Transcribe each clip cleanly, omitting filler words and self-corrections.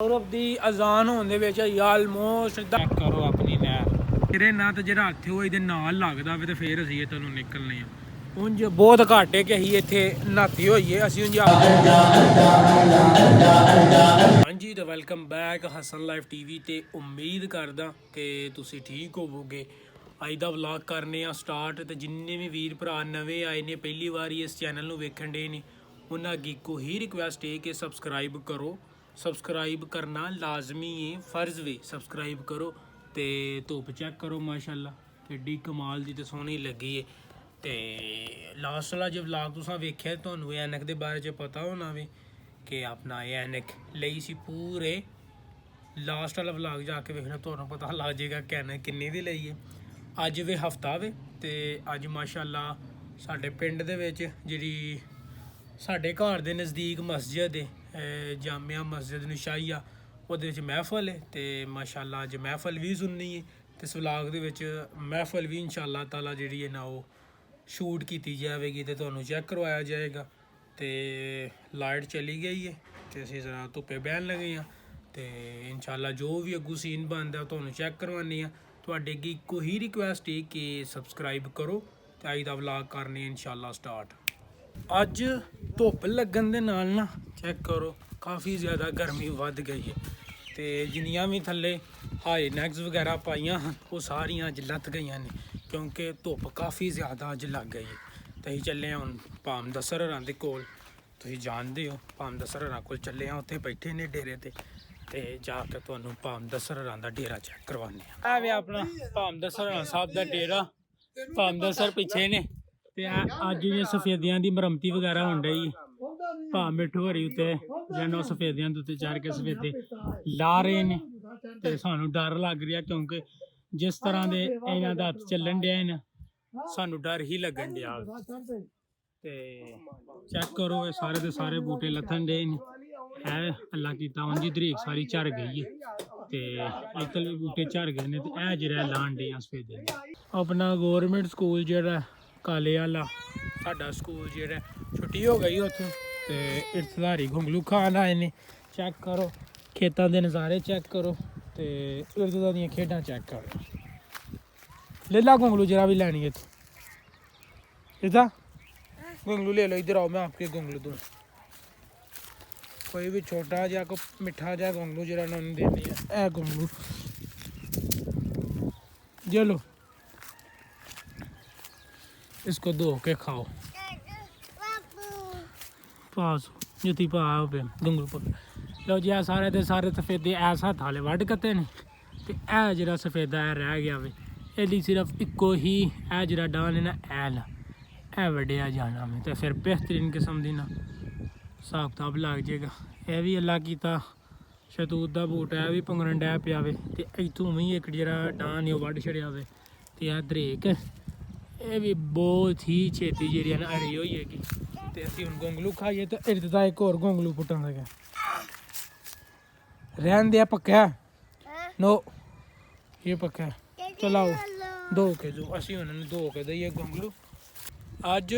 Europe ਦੀ ਅਜ਼ਾਨ ਹੋਣ ਦੇ ਵਿੱਚ ਆਲਮੋਸਟ ਚੈੱਕ ਕਰੋ ਆਪਣੀ ਨਹਿਰ ਤੇਰੇ ਨਾ ਤਾਂ ਜਿਹੜਾ ਹੱਥ ਉਹ ਇਹਦੇ ਨਾਲ ਲੱਗਦਾ ਵੇ ਤੇ ਫੇਰ ਅਸੀਂ ਇੱਥੋਂ ਨਿਕਲਨੇ ਆ। ਉਂਝ ਬਹੁਤ ਘੱਟ ਹੈ ਕਿ ਅਸੀਂ ਇੱਥੇ ਨਹਾਤੀ ਹੋਈਏ। ਅਸੀਂ ਉਂਝ ਹਾਂਜੀ ਤਾਂ welcome back Hasan life TV ਤੇ ਉਮੀਦ ਕਰਦਾ ਕਿ ਤੁਸੀਂ ਠੀਕ ਹੋਵੋਗੇ। ਅੱਜ ਦਾ ਵਲੌਗ ਕਰਨੇ ਆ ਸਟਾਰਟ ਤੇ ਜਿੰਨੇ ਵੀ ਵੀਰ ਭਰਾ ਨਵੇਂ ਆਏ ਨੇ ਪਹਿਲੀ ਵਾਰੀ ਇਸ ਚੈਨਲ ਨੂੰ ਵੇਖਣ ਦੇ ਨੇ ਉਹਨਾਂ ਅੱਗੇ ਇੱਕੋ ਹੀ ਰਿਕੁਐਸਟ ਹੈ ਕਿ ਸਬਸਕ੍ਰਾਈਬ ਕਰੋ। ਸਬਸਕ੍ਰਾਈਬ ਕਰਨਾ ਲਾਜ਼ਮੀ ਹੈ, ਫਰਜ਼ ਵੀ ਸਬਸਕ੍ਰਾਈਬ ਕਰੋ। ਤੇ ਧੁੱਪ ਚੈੱਕ ਕਰੋ ਮਾਸ਼ਾਅੱਲਾ ਕਿੱਡੀ ਕਮਾਲ ਦੀ ਤੇ ਸੋਹਣੀ ਲੱਗੀ ਹੈ। ਤੇ ਲਾਸਟ ਵਾਲਾ ਜੇ ਵਲੌਗ ਤੁਸੀਂ ਵੇਖਿਆ ਤੁਹਾਨੂੰ ਇਹ ਐਨਕ ਦੇ ਬਾਰੇ 'ਚ ਪਤਾ ਹੋਣਾ ਵੀ ਕਿ ਆਪਣਾ ਇਹ ਐਨਕ ਲਈ ਸੀ ਪੂਰੇ ਲਾਸਟ ਵਾਲਾ ਵਲੌਗ ਜਾ ਕੇ ਵੇਖਣਾ ਤੁਹਾਨੂੰ ਪਤਾ ਲੱਗ ਜਾਏਗਾ ਕਿ ਐਨਕ ਕਿੰਨੀ ਦੀ ਲਈ ਹੈ। ਅੱਜ ਵੀ ਹਫਤਾ ਵੇ ਤੇ ਅੱਜ ਮਾਸ਼ਾਅੱਲਾ ਸਾਡੇ ਪਿੰਡ ਦੇ ਵਿੱਚ ਜਿਹੜੀ ਸਾਡੇ ਘਰ ਦੇ ਨਜ਼ਦੀਕ ਮਸਜਿਦ ਹੈ ਜਾਮਿਆ ਮਸਜਿਦ ਨਸ਼ਾਈਆ ਉਹਦੇ ਵਿੱਚ ਮਹਿਫਲ ਹੈ ਤੇ ਮਾਸ਼ਾਅੱਲਾ ਅੱਜ ਮਹਿਫਲ ਵੀ ਸੁਣਨੀ ਹੈ ਤੇ ਇਸ ਵਲੌਗ ਦੇ ਵਿੱਚ ਮਹਿਫਲ ਵੀ ਇਨਸ਼ਾਅੱਲਾ ਤਾਲਾ ਜਿਹੜੀ ਹੈ ਨਾ ਉਹ ਸ਼ੂਟ ਕੀਤੀ ਜਾਵੇਗੀ ਤੇ ਤੁਹਾਨੂੰ ਚੈੱਕ ਕਰਵਾਇਆ ਜਾਏਗਾ। ਤੇ ਲਾਈਟ ਚਲੀ ਗਈ ਹੈ ਤੇ ਅਸੀਂ ਜ਼ਰਾ ਧੁੱਪੇ ਬਹਿਣ ਲੱਗੇ ਹਾਂ ਤੇ ਇਨਸ਼ਾਅੱਲਾ ਜੋ ਵੀ ਅੱਗੂ ਸੀਨ ਬਣਦਾ ਤੁਹਾਨੂੰ ਚੈੱਕ ਕਰਵਾਉਂਦੇ ਹਾਂ। ਤੁਹਾਡੇ ਅੱਗੇ ਇੱਕੋ ਹੀ ਰਿਕੁਐਸਟ ਹੈ ਕਿ ਸਬਸਕ੍ਰਾਈਬ ਕਰੋ ਤੇ ਅੱਜ ਦਾ ਵਲੌਗ ਕਰਨੇ ਇਨਸ਼ਾਅੱਲਾ ਸਟਾਰਟ। ਅੱਜ ਧੁੱਪ ਲੱਗਣ ਦੇ ਨਾਲ ਨਾ ਚੈੱਕ ਕਰੋ ਕਾਫੀ ਜ਼ਿਆਦਾ ਗਰਮੀ ਵੱਧ ਗਈ ਹੈ ਤੇ ਜਿੰਨੀਆਂ ਵੀ ਥੱਲੇ ਹਾਈ ਨੈਕਸ ਵਗੈਰਾ ਪਾਈਆਂ ਹਨ ਉਹ ਸਾਰੀਆਂ ਅੱਜ ਲੱਥ ਗਈਆਂ ਨੇ ਕਿਉਂਕਿ ਧੁੱਪ ਕਾਫੀ ਜ਼ਿਆਦਾ ਅੱਜ ਲੱਗ ਗਈ ਹੈ। ਤੇ ਅਸੀਂ ਚੱਲੇ ਹਾਂ ਹੁਣ ਭਾਮ ਦਸਰ ਹਰਾਂ ਦੇ ਕੋਲ। ਤੁਸੀਂ ਜਾਣਦੇ ਹੋ ਭਾਮ ਦਸਰ ਹਰਾਂ ਕੋਲ ਚੱਲੇ ਹਾਂ, ਉੱਥੇ ਬੈਠੇ ਨੇ ਡੇਰੇ ਤੇ ਜਾ ਕੇ ਤੁਹਾਨੂੰ ਭਾਮ ਦਸਰ ਹਰਾਂ ਦਾ ਡੇਰਾ ਚੈੱਕ ਕਰਵਾਉਂਦੇ ਹਾਂ। ਇਹ ਵੀ ਆਪਣਾ ਭਾਮ ਦਸਰ ਹਰਾਂ ਸਾਹਿਬ ਦਾ ਡੇਰਾ। ਭਾਮ ਦਸਰ ਪਿੱਛੇ ਨੇ ਤੇ ਅੱਜ ਜੇ ਸਫੇਦਿਆਂ ਦੀ ਮਰਮਤੀ ਵਗੈਰਾ ਹੋਣ ਡਈ ਭਾਂ ਮਿੱਠੂ ਹਰੀ ਉੱਤੇ ਜਿਹਨਾਂ ਸਫੇਦਿਆਂ ਦੇ ਉੱਤੇ ਚੜ੍ਹ ਕੇ ਸਫੇਦੇ ਲਾ ਰਹੇ ਨੇ ਤੇ ਸਾਨੂੰ ਡਰ ਲੱਗ ਰਿਹਾ ਕਿਉਂਕਿ ਜਿਸ ਤਰ੍ਹਾਂ ਦੇ ਇਹਨਾਂ ਦਾ ਹੱਥ ਚੱਲਣ ਡਿਆ ਨਾ ਸਾਨੂੰ ਡਰ ਹੀ ਲੱਗਣ ਡਿਆ। ਤੇ ਚੈੱਕ ਕਰੋ ਇਹ ਸਾਰੇ ਦੇ ਸਾਰੇ ਬੂਟੇ ਲੱਥਣ ਡੇ ਨੇ। ਇਹ ਅੱਲਾ ਕੀਤਾ ਉਂਝ ਦਰੀਕ ਸਾਰੀ ਝੜ ਗਈ ਹੈ ਤੇ ਇੱਕਲ ਵੀ ਬੂਟੇ ਝੜ ਗਏ ਨੇ ਤੇ ਇਹ ਜਿਹੜਾ ਲਾਣ ਡੇ ਆ ਸਫੇਦੇ ਆਪਣਾ ਗੌਰਮੈਂਟ ਸਕੂਲ ਜਿਹੜਾ ਕਾਲੇ ਵਾਲਾ ਸਾਡਾ ਸਕੂਲ ਜਿਹੜਾ ਛੁੱਟੀ ਹੋ ਗਈ ਉੱਥੋਂ ਤੇ ਇਰਤਦਾਰੀ ਘੁੰਗਲੂ ਖਾਨ ਆਏ ਨੇ। ਚੈੱਕ ਕਰੋ ਖੇਤਾਂ ਦੇ ਨਜ਼ਾਰੇ ਚੈੱਕ ਕਰੋ ਤੇ ਇਰਤਦਾ ਦੀਆਂ ਖੇਡਾਂ ਚੈੱਕ ਕਰੋ। ਲੈ ਲਾ घुंगलू जरा भी लेनी है इधर घुंगलू ले लो। इधर आओ मैं आपके घुंगलू दूँ कोई भी छोटा जा को मिठा जा घुंगलू जरा उन्होंने देनी है। ए घुंगलू ये लो इसको धो के खाओ। पास जुती पा पे घुंगलू पक लो जी। सारे दे सारे सफेदे ऐसा थाले वढ़ कते ने ते ए जरा सफेदा रह गया वे ਇਹਦੀ ਸਿਰਫ ਇੱਕੋ ਹੀ ਇਹ ਜਿਹੜਾ ਡਾਨ ਹੈ ਨਾ ਇਹ ਵੱਢਿਆ ਜਾਣਾ ਵੇ ਤੇ ਫਿਰ ਬਿਹਤਰੀਨ ਕਿਸਮ ਦੀ ਨਾ ਹਿਸਾਬ ਕਿਤਾਬ ਲੱਗ ਜਾਏਗਾ। ਇਹ ਵੀ ਅੱਲਾ ਕੀਤਾ ਸ਼ਤੂਤ ਦਾ ਬੂਟਾ ਇਹ ਵੀ ਪੰਗਰਨ ਡੈ ਪਿਆ ਵੇ ਤੇ ਇੱਥੋਂ ਵੀ ਇੱਕ ਜਿਹੜਾ ਡਾਨ ਉਹ ਵੱਢ ਛੜਿਆ ਵੇ ਤੇ ਇਹ ਦਰੇਕ ਇਹ ਵੀ ਬਹੁਤ ਹੀ ਛੇਤੀ ਜਿਹੜੀ ਨਾ ਹਰੀ ਹੋਈ ਹੈਗੀ ਤੇ ਅਸੀਂ ਹੁਣ ਘੁੰਗਲੂ ਖਾਈਏ ਤੇ ਇਰਦ ਦਾ ਇੱਕ ਹੋਰ ਘੁੰਗਲੂ ਪੁੱਟਣ ਲੱਗਾ ਰਹਿਣ ਦੇ ਪੱਕਾ ਨੋ ਇਹ ਪੱਕਾ ਚਲਾਓ ਧੋ ਕੇ ਜੋ ਅਸੀਂ ਉਹਨਾਂ ਨੂੰ ਧੋ ਕੇ ਦਈਏ ਘੁੰਗਲੂ। ਅੱਜ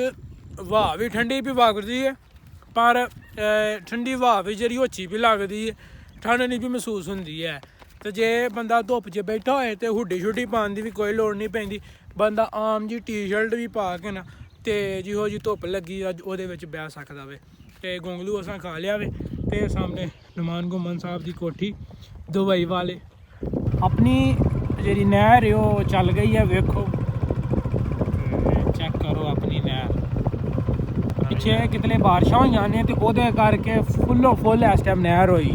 ਹਵਾ ਵੀ ਠੰਡੀ ਵੀ ਵਗਦੀ ਹੈ ਪਰ ਠੰਡੀ ਹਵਾ ਵੀ ਜਿਹੜੀ ਉੱਚੀ ਵੀ ਲੱਗਦੀ ਹੈ ਠੰਡ ਨਹੀਂ ਵੀ ਮਹਿਸੂਸ ਹੁੰਦੀ ਹੈ। ਤੇ ਜੇ ਬੰਦਾ ਧੁੱਪ 'ਚ ਬੈਠਾ ਹੋਏ ਤੇ ਹੁੱਡੀ ਛੁੱਡੀ ਪਾਉਣ ਦੀ ਵੀ ਕੋਈ ਲੋੜ ਨਹੀਂ ਪੈਂਦੀ। ਬੰਦਾ ਆਮ ਜੀ ਟੀ-ਸ਼ਰਟ ਵੀ ਪਾ ਕੇ ਨਾ ਤੇ ਜਿਹੋ ਜਿਹੀ ਧੁੱਪ ਲੱਗੀ ਅੱਜ ਉਹਦੇ ਵਿੱਚ ਬਹਿ ਸਕਦਾ ਵੇ। ਤੇ ਘੁੰਗਲੂ ਅਸਾਂ ਖਾ ਲਿਆ ਵੇ ਤੇ ਸਾਹਮਣੇ ਨੁਮਾਨ ਘੁੰਮਣ ਸਾਹਿਬ ਦੀ ਕੋਠੀ ਦੁਬਈ ਵਾਲੇ ਆਪਣੀ ਜਿਹੜੀ ਨਹਿਰ ਹੈ ਉਹ ਚੱਲ ਗਈ ਹੈ ਵੇਖੋ ਚੈੱਕ ਕਰੋ ਆਪਣੀ ਨਹਿਰ। ਪਿੱਛੇ ਕਿਤਨੇ ਬਾਰਿਸ਼ਾਂ ਹੋਈਆਂ ਨੇ ਤੇ ਉਹਦੇ ਕਰਕੇ ਫੁੱਲੋ ਫੁੱਲ ਇਸ ਟਾਈਮ ਨਹਿਰ ਹੋਈ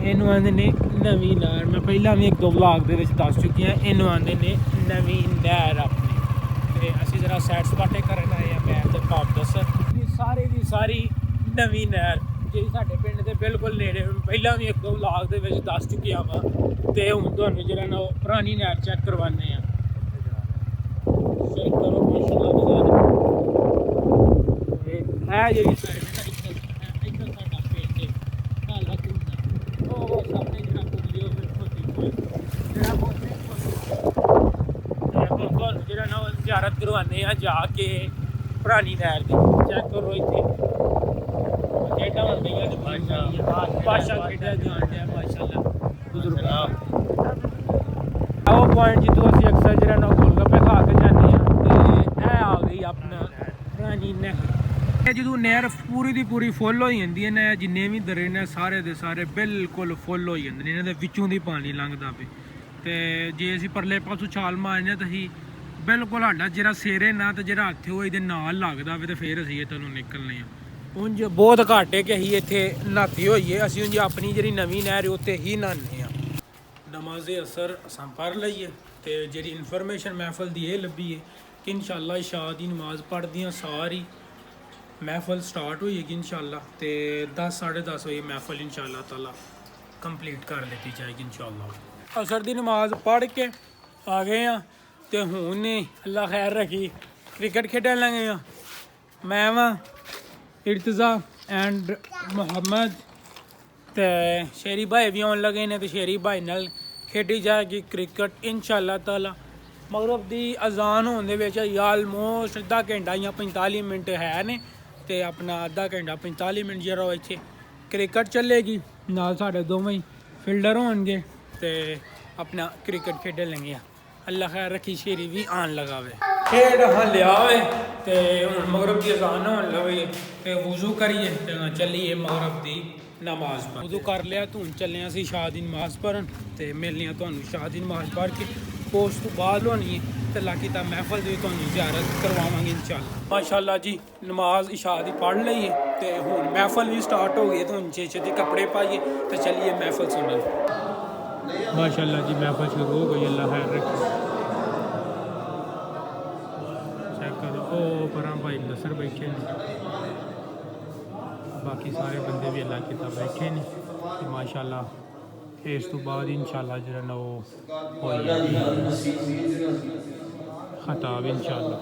ਇਹਨੂੰ ਆਉਂਦੇ ਨੇ ਨਵੀਂ ਨਹਿਰ। ਮੈਂ ਪਹਿਲਾਂ ਵੀ ਇੱਕ ਦੋ ਵਲੌਗ ਦੇ ਵਿੱਚ ਦੱਸ ਚੁੱਕੀ ਹਾਂ ਇਹਨੂੰ ਆਉਂਦੇ ਨੇ ਨਵੀਂ ਨਹਿਰ ਆਪਣੀ। ਤੇ ਅਸੀਂ ਜ਼ਰਾ ਸੈਰ ਸਪਾਟੇ ਕਰਨ ਆਏ ਹਾਂ ਮੈਂ ਤੇ ਭਾਮ ਦਸਰ ਸਾਰੀ ਦੀ ਸਾਰੀ ਨਵੀਂ ਨਹਿਰ ਜਿਹੜੀ ਸਾਡੇ ਪਿੰਡ ਦੇ ਬਿਲਕੁਲ ਨੇੜੇ। ਪਹਿਲਾਂ ਵੀ ਇੱਕ ਦੋ ਵਲੌਗ ਦੇ ਵਿੱਚ ਦੱਸ ਚੁੱਕਿਆ ਵਾ ਤੇ ਹੁਣ ਤੁਹਾਨੂੰ ਜਿਹੜਾ ਨਾ ਉਹ ਪੁਰਾਣੀ ਨਹਿਰ ਚੈੱਕ ਕਰਵਾਉਂਦੇ ਆ। ਚੈੱਕ ਕਰੋ ਮਾਸ਼ਾਅੱਲਾ ਇਹ ਜਿਹੜੀ ਇੱਧਰ ਸਾਡਾ ਪਿੰਡ ਕਾਲਾ ਕੁੰਡਾ ਉਹ ਸਾਹਮਣੇ ਜਿਹੜਾ ਕੁੰਡੀ ਉਹ ਜਿਹੜਾ ਤੁਹਾਨੂੰ ਜਿਹੜਾ ਨਾ ਜ਼ਿਆਰਤ ਕਰਵਾਉਂਦੇ ਆ ਜਾ ਕੇ ਪੁਰਾਣੀ ਨਹਿਰ ਦੀ। ਚੈੱਕ ਕਰੋ ਇੱਥੇ ਖੇਡਾਂ ਹੁੰਦੀਆਂ ਤੇ ਭਾਸ਼ਾ ਖੇਡਿਆ ਜਾਣ ਡਿਆ ਮਾਸ਼ਾਅੱਲਾ ਬਜ਼ੁਰਗ ਉਹ ਪੁਆਇੰਟ ਜਿੱਥੋਂ ਅਸੀਂ ਅਕਸਰ ਜਿਹੜਾ ਨਾ ਗੋਲਗੱਪੇ ਖਾ ਕੇ ਜਾਂਦੇ ਹਾਂ ਤੇ ਇਹ ਆ ਗਈ ਆਪਣਾ ਪੁਰਾਣੀ ਨਹਿਰ। ਇਹ ਜਦੋਂ ਨਹਿਰ ਪੂਰੀ ਦੀ ਪੂਰੀ ਫੁੱਲ ਹੋ ਜਾਂਦੀ ਹੈ ਨਾ, ਜਿੰਨੇ ਵੀ ਦਰੇ ਨੇ ਸਾਰੇ ਦੇ ਸਾਰੇ ਬਿਲਕੁਲ ਫੁੱਲ ਹੋ ਜਾਂਦੇ ਨੇ, ਇਹਨਾਂ ਦੇ ਵਿੱਚੋਂ ਦੀ ਪਾਣੀ ਲੰਘਦਾ ਪਏ। ਤੇ ਜੇ ਅਸੀਂ ਪਰਲੇ ਪਾਸੋਂ ਛਾਲ ਮਾਰਨੇ ਤਾਂ ਅਸੀਂ ਬਿਲਕੁਲ ਸਾਡਾ ਜਿਹੜਾ ਸਿਰੇ ਨਾ ਤੇ ਜਿਹੜਾ ਹੱਥ ਉਹ ਇਹਦੇ ਨਾਲ ਲੱਗਦਾ ਵੇ ਤੇ ਫਿਰ ਅਸੀਂ ਇੱਥੋਂ ਨਿਕਲਨੇ ਆ। ਉਂਝ ਬਹੁਤ ਘੱਟ ਹੈ ਕਿ ਅਸੀਂ ਇੱਥੇ ਨਹਾਤੀ ਹੋਈਏ, ਅਸੀਂ ਉਂਝ ਆਪਣੀ ਜਿਹੜੀ ਨਵੀਂ ਨਹਿਰ ਉੱਤੇ ਹੀ ਨਹਾਉਂਦੇ ਹਾਂ। ਨਮਾਜ਼ ਅਸਰ ਅਸਾਂ ਪੜ੍ਹ ਲਈਏ ਤੇ ਜਿਹੜੀ ਇਨਫੋਰਮੇਸ਼ਨ ਮਹਿਫਲ ਦੀ ਇਹ ਲੱਭੀ ਹੈ ਕਿ ਇਨਸ਼ਾਅੱਲਾ ਇਸ਼ਾ ਦੀ ਨਮਾਜ਼ ਪੜ੍ਹਦਿਆਂ ਸਾਰੀ ਮਹਿਫਲ ਸਟਾਰਟ ਹੋਏਗੀ ਇਨਸ਼ਾਅੱਲਾ ਤੇ 10-10:30 ਵਜੇ ਮਹਿਫਲ ਇਨਸ਼ਾਅੱਲਾ ਤਾਲਾ ਕੰਪਲੀਟ ਕਰ ਲਿੱਤੀ ਜਾਏਗੀ ਇਨਸ਼ਾਅੱਲਾ। ਅਸਰ ਦੀ ਨਮਾਜ਼ ਪੜ੍ਹ ਕੇ ਆ ਗਏ ਆ ਤੇ ਹੁਣ ਨੇ ਅੱਲਾ ਖੈਰ ਰੱਖੀ ਕ੍ਰਿਕਟ ਖੇਡਣ ਲੱਗੇ ਆ। ਮੈਂ ਵਾਂ ਇਰਤਜ਼ਾ ਐਂਡ ਮੁਹੰਮਦ ਤੇ ਸ਼ੇਰੀ ਭਾਈ ਵੀ ਆਉਣ ਲੱਗੇ ਨੇ ਤੇ ਸ਼ੇਰੀ ਭਾਈ ਨਾਲ ਖੇਡੀ ਜਾਏਗੀ ਕ੍ਰਿਕਟ ਇਨਸ਼ਾਅੱਲਾ ਤਾਲਾ। ਮਗਰਬ ਦੀ ਅਜ਼ਾਨ ਹੋਣ ਦੇ ਵਿੱਚ ਆਲਮੋਸਟ ਅੱਧਾ ਘੰਟਾ ਜਾਂ 45 ਮਿੰਟ ਹੈ ਨੇ ਤੇ ਆਪਣਾ ਅੱਧਾ ਘੰਟਾ 45 ਮਿੰਟ ਜਿਹੜਾ ਉਹ ਇੱਥੇ ਕ੍ਰਿਕਟ ਚੱਲੇਗੀ, ਨਾਲ ਸਾਡੇ ਦੋਵੇਂ ਹੀ ਫੀਲਡਰ ਹੋਣਗੇ ਤੇ ਆਪਣਾ ਕ੍ਰਿਕਟ ਖੇਡਣ ਲੱਗੇ ਆ। ਅੱਲਾ ਖੈਰ ਰੱਖੀ ਸ਼ੇਰੀ ਵੀ ਆਣ ਲਗਾਵੇ ਖੇਡ ਹਾਂ ਲਿਆ ਹੋਵੇ ਤੇ ਹੁਣ ਮਗਰਬ ਦੀ ਅਜ਼ਾਨ ਹੋਣ ਲਵੇ ਤੇ ਵਜ਼ੂ ਕਰੀਏ ਤੇ ਚੱਲੀਏ ਮਗਰਬ ਦੀ ਨਮਾਜ਼ ਪੜ੍ਹ। ਵਜ਼ੂ ਕਰ ਲਿਆ ਤੂੰ ਚੱਲੇ ਅਸੀਂ ਸ਼ਾਹ ਦੀ ਨਮਾਜ਼ ਪੜ੍ਹਨ ਤੇ ਮਿਲਨੇ ਆ ਤੁਹਾਨੂੰ ਸ਼ਾਹ ਦੀ ਨਮਾਜ਼ ਪੜ੍ਹ ਕੇ ਉਸ ਤੋਂ ਬਾਅਦ ਹੋਣੀ ਹੈ ਤੇ ਲਾਕੀ ਤਾਂ ਮਹਿਫਲ ਦੀ ਤੁਹਾਨੂੰ ਜ਼ਿਆਰਤ ਕਰਵਾਵਾਂਗੇ ਇਨਸ਼ਾਅੱਲਾ। ਮਾਸ਼ਾਅੱਲਾ ਜੀ ਨਮਾਜ਼ ਇਸ਼ਾ ਦੀ ਪੜ੍ਹ ਲਈ ਹੈ ਤੇ ਹੁਣ ਮਹਿਫਲ ਵੀ ਸਟਾਰਟ ਹੋ ਗਈ ਹੈ। ਤੁਹਾਨੂੰ ਛੇ ਕੱਪੜੇ ਪਾਈਏ ਤੇ ਚਲੀਏ ਮਹਿਫਲ ਸੁਣਨ। ਮਾਸ਼ਾਅੱਲਾ ਜੀ ਮਹਿਫਲ ਸ਼ੁਰੂ ਹੋ ਗਈ, ਅੱਲਾ ਖੈਰ ਰੱਖੇ। ਚੈੱਕ ਕਰੋ ਉਹ ਪਰਾਂ ਭਾਈ ਨਸਰ ਬੈਠੇ ਨੇ, ਬਾਕੀ ਸਾਰੇ ਬੰਦੇ ਵੀ ਅੱਲਾ ਕੀਤਾ ਬੈਠੇ ਨੇ ਤੇ ਮਾਸ਼ਾਅੱਲਾ ਇਸ ਤੋਂ ਬਾਅਦ ਇਨਸ਼ਾਅੱਲਾ ਜਿਹੜਾ ਨਾ ਉਹ ਹੋਈ ਖਤਾਬ ਇਨਸ਼ਾਅੱਲਾ।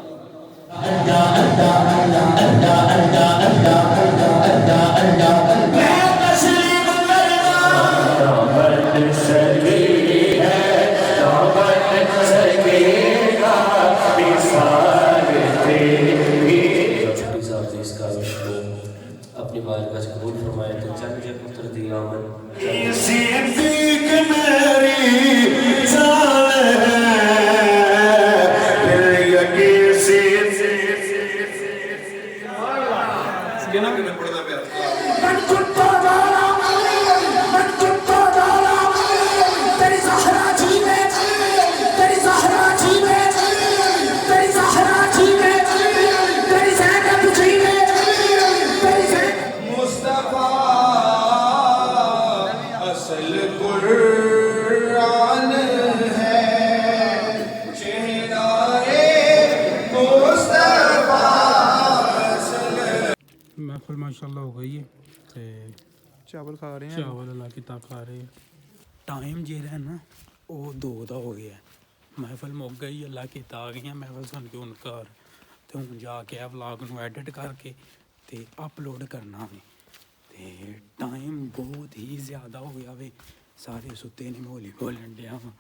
अपनी बारगाह से कबूल फरमाए तो चंद जब पुत्र दिया मन महफिल माशाल्लाह हो गई है ते चावल खा रहे हैं चावल अल्लाह की ताब खा रहे हैं। टाइम ਜਿਹੜਾ ਨਾ ਉਹ 2 ਦਾ ਹੋ ਗਿਆ, ਮਹਿਫਲ ਮੁੱਕ ਗਈ, ਅੱਲਾਹ ਕੀਤਾ ਆ ਗਈਆਂ ਮਹਿਫਲ ਸੁਣ ਕੇ ਹੁਣ ਘਰ ਤੇ ਹੁਣ ਜਾ ਕੇ ਆ ਵਲੌਗ ਨੂੰ ਐਡਿਟ ਕਰਕੇ ਤੇ ਅਪਲੋਡ ਕਰਨਾ ਵੇ ਤੇ ਟਾਈਮ ਬਹੁਤ ਹੀ ਜ਼ਿਆਦਾ ਹੋ ਗਿਆ ਵੇ, ਸਾਰੇ ਸੁੱਤੇ ਨੇ ਮੋਲੀ ਬੋਲਣ ਡਿਆ ਵਾ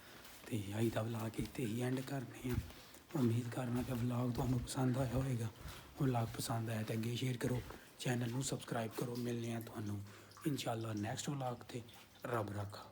ਤੇ ਆਈ ਦਾ ਵਲੌਗ ਇੱਥੇ ਹੀ ਐਂਡ ਕਰਨੇ ਆ। ਉਮੀਦ ਕਰਨਾ ਕਿ ਵਲੌਗ ਤੁਹਾਨੂੰ ਪਸੰਦ ਆਇਆ ਹੋਵੇਗਾ। ਵਲੌਗ ਪਸੰਦ ਆਇਆ ਤਾਂ ਅੱਗੇ ਸ਼ੇਅਰ ਕਰੋ, ਚੈਨਲ ਨੂੰ ਸਬਸਕ੍ਰਾਈਬ ਕਰੋ। ਮਿਲਨੇ ਆ ਤੁਹਾਨੂੰ ਇਨਸ਼ਾਅੱਲਾ ਨੈਕਸਟ ਵਲੌਗ ਤੇ। ਰੱਬ ਰੱਖਾ।